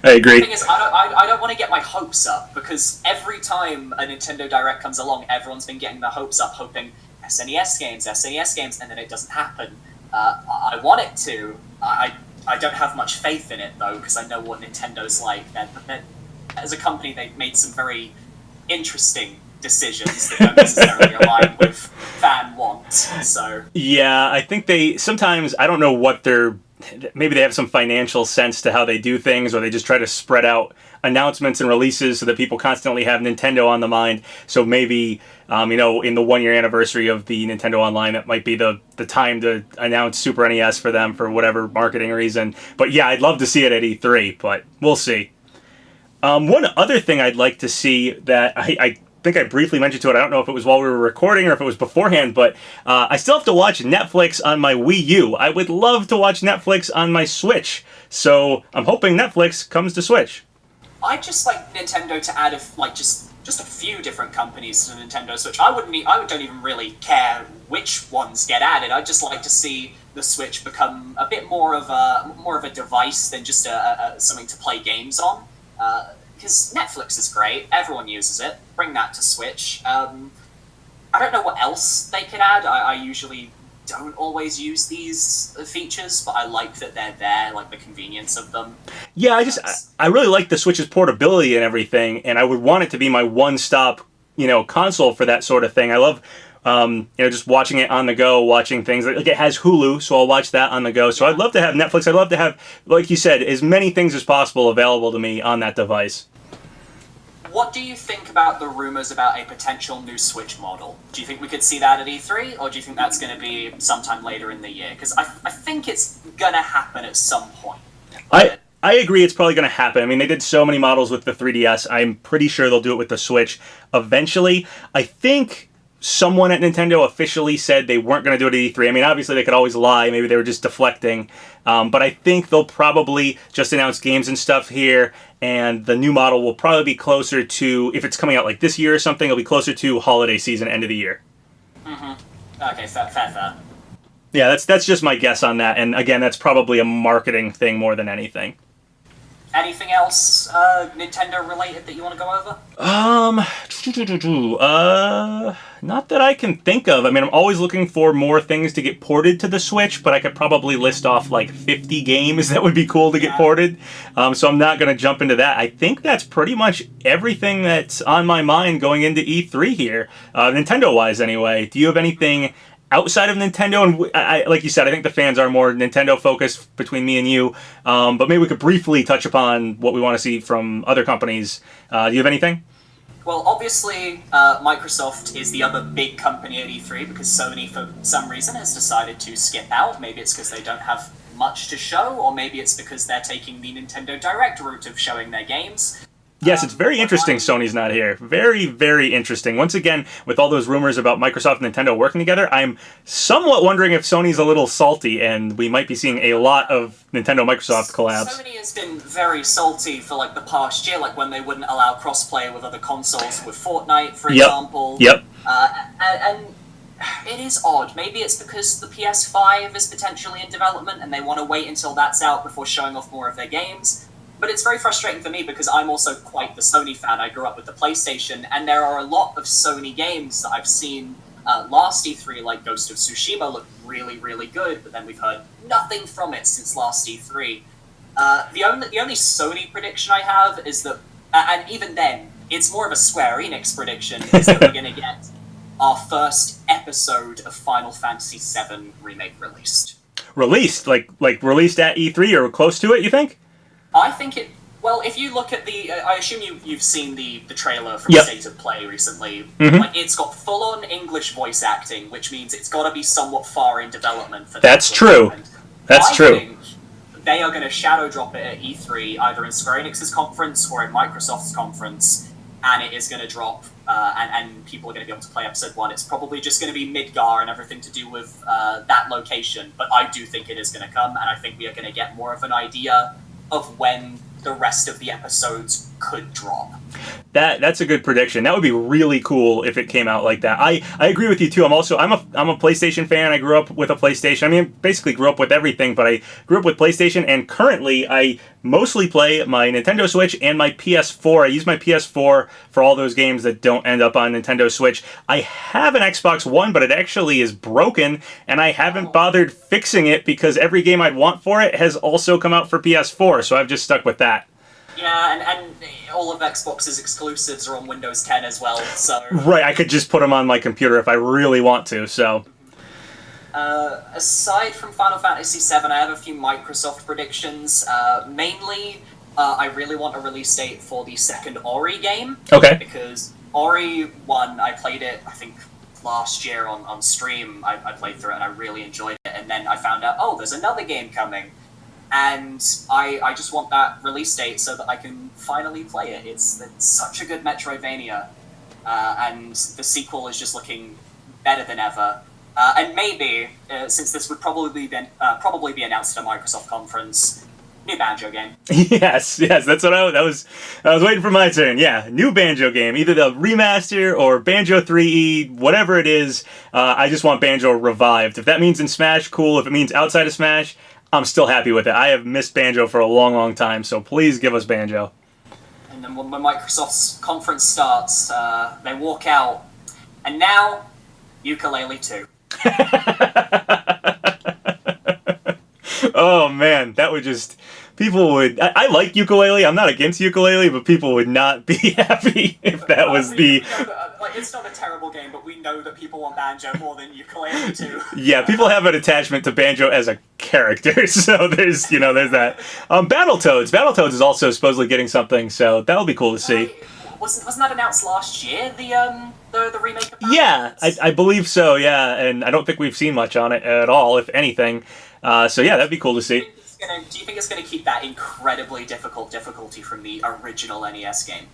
I agree. The thing is, I don't want to get my hopes up, because every time a Nintendo Direct comes along, everyone's been getting their hopes up, hoping SNES games, and then it doesn't happen. I want it to. I don't have much faith in it, though, because I know what Nintendo's like. As a company, they've made some very interesting decisions that don't necessarily align with fan want. So yeah, I think they sometimes, I don't know what maybe they have some financial sense to how they do things, or they just try to spread out announcements and releases so that people constantly have Nintendo on the mind. So maybe in the 1-year anniversary of the Nintendo Online, that might be the time to announce Super NES for them for whatever marketing reason. But yeah, I'd love to see it at E3, but we'll see. One other thing I'd like to see that I think I briefly mentioned to it, I don't know if it was while we were recording or if it was beforehand, but I still have to watch Netflix on my Wii U. I would love to watch Netflix on my Switch, so I'm hoping Netflix comes to Switch. I'd just like Nintendo to add just a few different companies to the Nintendo Switch. I don't even really care which ones get added. I'd just like to see the Switch become a bit more of a device than just something to play games on. Because Netflix is great, everyone uses it. Bring that to Switch. I don't know what else they could add. I usually don't always use these features, but I like that they're there, like the convenience of them. Yeah, I really like the Switch's portability and everything, and I would want it to be my one-stop, console for that sort of thing. I love, just watching it on the go, watching things. Like it has Hulu, so I'll watch that on the go. So I'd love to have Netflix. I'd love to have, like you said, as many things as possible available to me on that device. What do you think about the rumors about a potential new Switch model? Do you think we could see that at E3, or do you think that's going to be sometime later in the year? Because I think it's going to happen at some point. I agree it's probably going to happen. I mean, they did so many models with the 3DS. I'm pretty sure they'll do it with the Switch eventually. I think someone at Nintendo officially said they weren't going to do it at E3. I mean, obviously they could always lie. Maybe they were just deflecting. But I think they'll probably just announce games and stuff here, and the new model will probably be closer to, if it's coming out like this year or something, it'll be closer to holiday season, end of the year. Mm-hmm. Okay, fair. Yeah, that's just my guess on that. And again, that's probably a marketing thing more than anything. Anything else Nintendo related that you want to go over? Not that I can think of. I mean, I'm always looking for more things to get ported to the Switch, but I could probably list off like 50 games that would be cool to get ported. So I'm not going to jump into that. I think that's pretty much everything that's on my mind going into E3 here, Nintendo-wise anyway. Do you have anything outside of Nintendo? And I, like you said, I think the fans are more Nintendo-focused between me and you. But maybe we could briefly touch upon what we want to see from other companies. Do you have anything? Well, obviously, Microsoft is the other big company at E3 because Sony, for some reason, has decided to skip out. Maybe it's because they don't have much to show, or maybe it's because they're taking the Nintendo Direct route of showing their games. Yes, it's very interesting Sony's not here. Very, very interesting. Once again, with all those rumors about Microsoft and Nintendo working together, I'm somewhat wondering if Sony's a little salty, and we might be seeing a lot of Nintendo-Microsoft collabs. Sony has been very salty for like the past year, like when they wouldn't allow crossplay with other consoles, with Fortnite, for example. Yep. And it is odd. Maybe it's because the PS5 is potentially in development, and they want to wait until that's out before showing off more of their games. But it's very frustrating for me because I'm also quite the Sony fan. I grew up with the PlayStation, and there are a lot of Sony games that I've seen last E3, like Ghost of Tsushima, looked really, really good, but then we've heard nothing from it since last E3. The only Sony prediction I have is that, and even then, it's more of a Square Enix prediction, is that we're going to get our first episode of Final Fantasy VII Remake released. Released? Like released at E3 or close to it, you think? I think it Well, if you look at the, I assume you've seen the trailer from Yep. State of Play recently. Mhm. Like, it's got full-on English voice acting, which means it's got to be somewhat far in development for that. That's true. That's true. I think they are going to shadow drop it at E3, either in Square Enix's conference or in Microsoft's conference, and it is going to drop, and people are going to be able to play Episode 1. It's probably just going to be Midgar and everything to do with that location, but I do think it is going to come, and I think we are going to get more of an idea of when the rest of the episodes could drop. That's a good prediction. That would be really cool if it came out like that. I agree with you too. I'm a PlayStation fan. I grew up with a PlayStation. I mean, basically grew up with everything, but I grew up with PlayStation, and currently I mostly play my Nintendo Switch and my PS4. I use my PS4 for all those games that don't end up on Nintendo Switch. I have an Xbox One, but it actually is broken, and I haven't bothered fixing it because every game I'd want for it has also come out for PS4, so I've just stuck with that. Yeah, and all of Xbox's exclusives are on Windows 10 as well, so... Right, I could just put them on my computer if I really want to, so... Aside from Final Fantasy VII, I have a few Microsoft predictions. Mainly, I really want a release date for the second Ori game. Okay. Because Ori 1, I played it, I think, last year on stream. I played through it and I really enjoyed it, and then I found out, oh, there's another game coming. And I just want that release date so that I can finally play it. It's such a good Metroidvania, and the sequel is just looking better than ever. And maybe, since this would probably be announced at a Microsoft conference, new Banjo game. Yes, that's what I was waiting for my turn. Yeah, new Banjo game, either the remaster or Banjo 3E, whatever it is. I just want Banjo revived. If that means in Smash, cool. If it means outside of Smash, I'm still happy with it. I have missed Banjo for a long, long time, so please give us Banjo. And then when Microsoft's conference starts, they walk out, and now, Ukulele 2. Oh man, that would just... People would... I like ukulele, I'm not against ukulele, but people would not be happy if that was the... It's not a terrible game, but we know that people want Banjo more than Ukulele 2. Yeah, people have an attachment to Banjo as a character, so there's that. Battletoads is also supposedly getting something, so that'll be cool to see. Wasn't that announced last year, the remake of Battletoads? Yeah, I believe so, yeah, and I don't think we've seen much on it at all, if anything. So yeah, that'd be cool to see. Do you think it's going to keep that incredibly difficulty from the original NES game?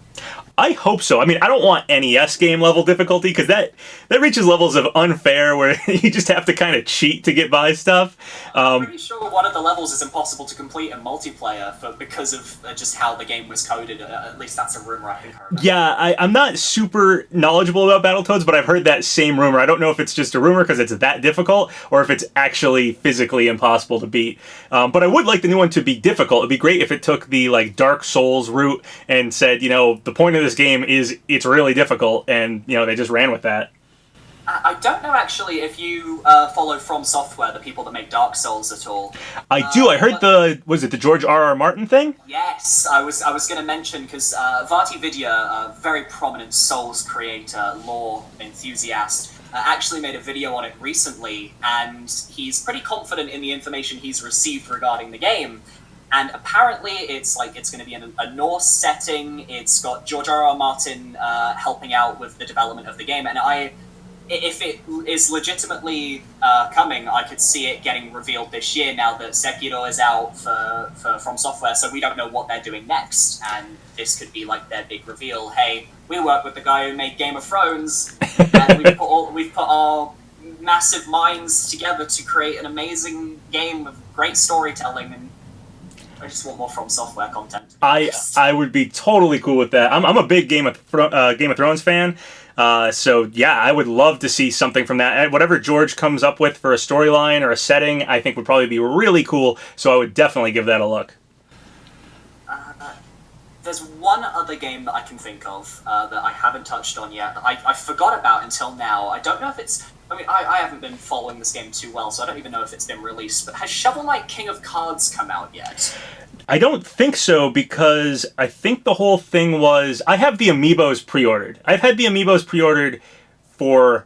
I hope so. I mean, I don't want NES game level difficulty, because that reaches levels of unfair where you just have to kind of cheat to get by stuff. I'm pretty sure one of the levels is impossible to complete in multiplayer because of just how the game was coded. At least that's a rumor I think I remember. Yeah, I'm not super knowledgeable about Battletoads, but I've heard that same rumor. I don't know if it's just a rumor because it's that difficult, or if it's actually physically impossible to beat. But I would like the new one to be difficult. It'd be great if it took the Dark Souls route and said, the point of this game is it's really difficult, and they just ran with that. I don't know actually if you follow From Software, the people that make Dark Souls, at all. I do. I heard the George R.R. Martin thing? Yes, I was going to mention, because Vati Vidya, a very prominent Souls creator, lore enthusiast, actually made a video on it recently, and he's pretty confident in the information he's received regarding the game. And apparently it's going to be in a Norse setting. It's got George R.R. Martin helping out with the development of the game. And if it is legitimately coming, I could see it getting revealed this year now that Sekiro is out for From Software, so we don't know what they're doing next. And this could be their big reveal. Hey, we work with the guy who made Game of Thrones, and we've put our massive minds together to create an amazing game with great storytelling, and I just want more From Software content. I would be totally cool with that. I'm a big Game of Thrones fan, so yeah, I would love to see something from that. Whatever George comes up with for a storyline or a setting, I think would probably be really cool. So I would definitely give that a look. There's one other game that I can think of that I haven't touched on yet, that I forgot about until now. I don't know if it's... I haven't been following this game too well, so I don't even know if it's been released, but has Shovel Knight King of Cards come out yet? I don't think so, because I think the whole thing was... I have the Amiibos pre-ordered. I've had the Amiibos pre-ordered for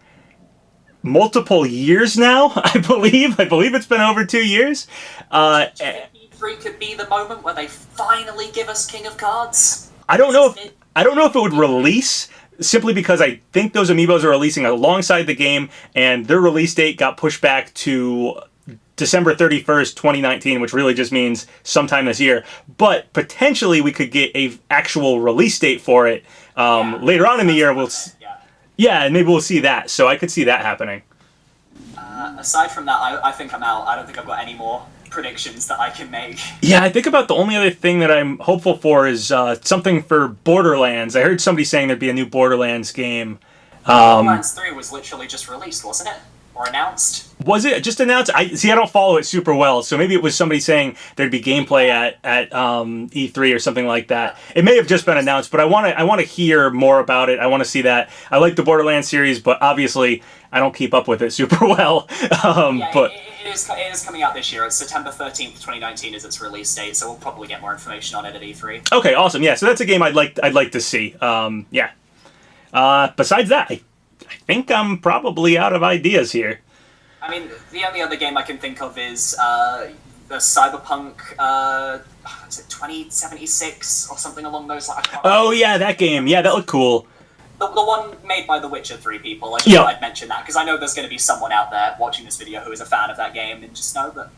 multiple years now, I believe. I believe it's been over 2 years. E3 could be the moment where they finally give us King of Cards. I don't know if it would release, simply because I think those amiibos are releasing alongside the game, and their release date got pushed back to December 31st, 2019, which really just means sometime this year. But potentially we could get a actual release date for it later on in the year. Yeah, and maybe we'll see that. So I could see that happening. Aside from that, I think I'm out. I don't think I've got any more predictions that I can make. Yeah, I think about the only other thing that I'm hopeful for is something for Borderlands. I heard somebody saying there'd be a new Borderlands game. Borderlands 3 was literally just released, wasn't it? Or announced? Was it just announced? I don't follow it super well, so maybe it was somebody saying there'd be gameplay at E3 or something like that. It may have just been announced, but I want to hear more about it. I want to see that. I like the Borderlands series, but obviously I don't keep up with it super well. But it is coming out this year. It's September 13th, 2019 is its release date, so we'll probably get more information on it at E3. Okay, awesome. Yeah, so that's a game I'd like to see. Yeah. Besides that, I think I'm probably out of ideas here. I mean, the only other game I can think of is the Cyberpunk, is it 2076 or something along those lines? Oh yeah, that game. Yeah, that looked cool. The one made by The Witcher 3 people. I just thought I'd mention that, because I know there's going to be someone out there watching this video who is a fan of that game, and just know that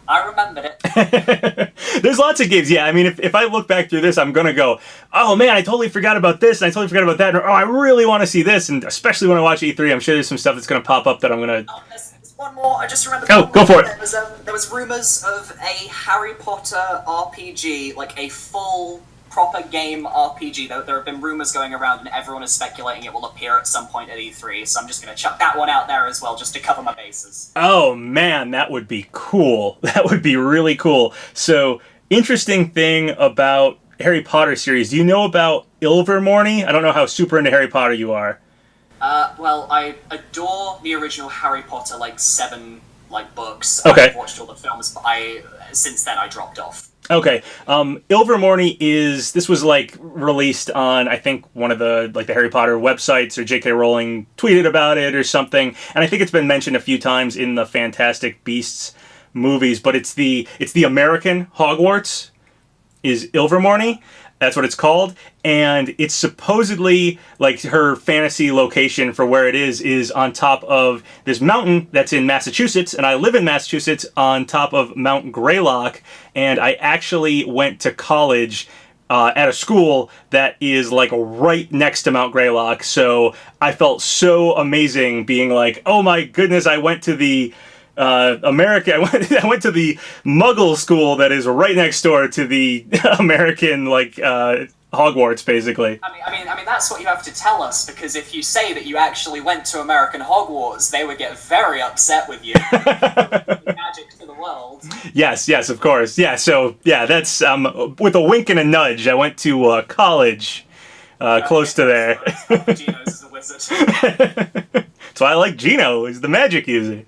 I remembered it. There's lots of games, yeah. I mean, if I look back through this, I'm going to go, oh man, I totally forgot about this, and I totally forgot about that, and oh, I really want to see this, and especially when I watch E3, I'm sure there's some stuff that's going to pop up that I'm going to... Oh, there's one more, I just remembered. Oh, go for it. There was rumours of a Harry Potter RPG, like a full... proper game RPG. There have been rumors going around, and everyone is speculating it will appear at some point at E3, so I'm just going to chuck that one out there as well, just to cover my bases. Oh man, that would be cool. That would be really cool. So, interesting thing about Harry Potter series. Do you know about Ilvermorny? I don't know how super into Harry Potter you are. Well, I adore the original Harry Potter, 7 books. Okay. I've watched all the films, but since then I dropped off. Okay, Ilvermorny this was released on, I think, one of the Harry Potter websites, or J.K. Rowling tweeted about it or something, and I think it's been mentioned a few times in the Fantastic Beasts movies, but it's the American Hogwarts is Ilvermorny. That's what it's called, and it's supposedly, her fantasy location for where it is on top of this mountain that's in Massachusetts, and I live in Massachusetts on top of Mount Greylock, and I actually went to college at a school that is, right next to Mount Greylock, so I felt so amazing being oh my goodness, I went to the... I went to the Muggle school that is right next door to the American Hogwarts, basically. I mean that's what you have to tell us, because if you say that you actually went to American Hogwarts, they would get very upset with you. Magic to the world. Yes, of course. Yeah, so yeah, that's with a wink and a nudge. I went to college close to there. PapaGenos is a wizard. That's why I like Gino. He's the magic user.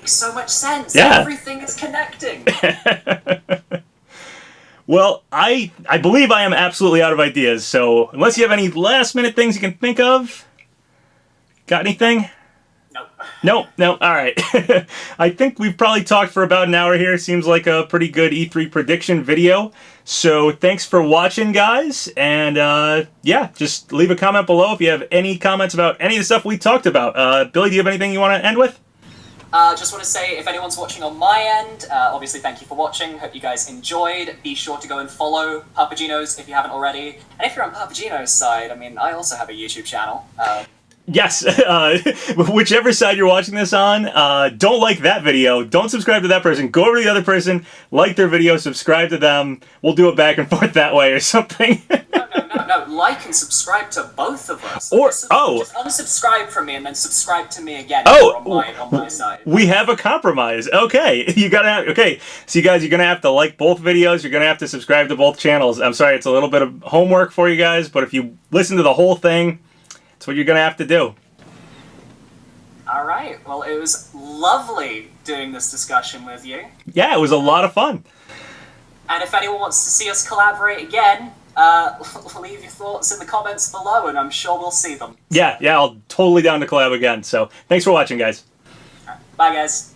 So much sense. Yeah. Everything is connecting. Well, I believe I am absolutely out of ideas, so unless you have any last minute things you can think of, got anything? Nope. No, alright. I think we've probably talked for about an hour here. Seems like a pretty good E3 prediction video. So thanks for watching, guys, and yeah, just leave a comment below if you have any comments about any of the stuff we talked about. Billy, do you have anything you want to end with? Just want to say, if anyone's watching on my end, obviously thank you for watching. Hope you guys enjoyed. Be sure to go and follow PapaGenos if you haven't already. And if you're on PapaGenos' side, I mean, I also have a YouTube channel. Yes, whichever side you're watching this on, don't like that video, don't subscribe to that person, go over to the other person, like their video, subscribe to them, we'll do it back and forth that way or something. No, like and subscribe to both of us. Or, just unsubscribe from me and then subscribe to me again on my side. We have a compromise. Okay, so you guys, you're gonna have to like both videos, you're gonna have to subscribe to both channels. I'm sorry, it's a little bit of homework for you guys, but if you listen to the whole thing, that's what you're gonna have to do. Alright, well, it was lovely doing this discussion with you. Yeah, it was a lot of fun. And if anyone wants to see us collaborate again, leave your thoughts in the comments below, and I'm sure we'll see them. Yeah, I'll totally down to collab again. So thanks for watching, guys. Bye, guys.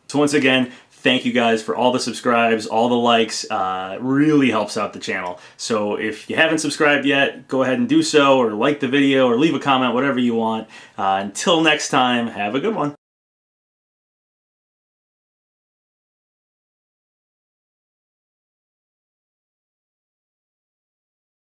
So once again, thank you guys for all the subscribes, all the likes. Really helps out the channel. So if you haven't subscribed yet, go ahead and do so, or like the video, or leave a comment, whatever you want. Until next time, have a good one.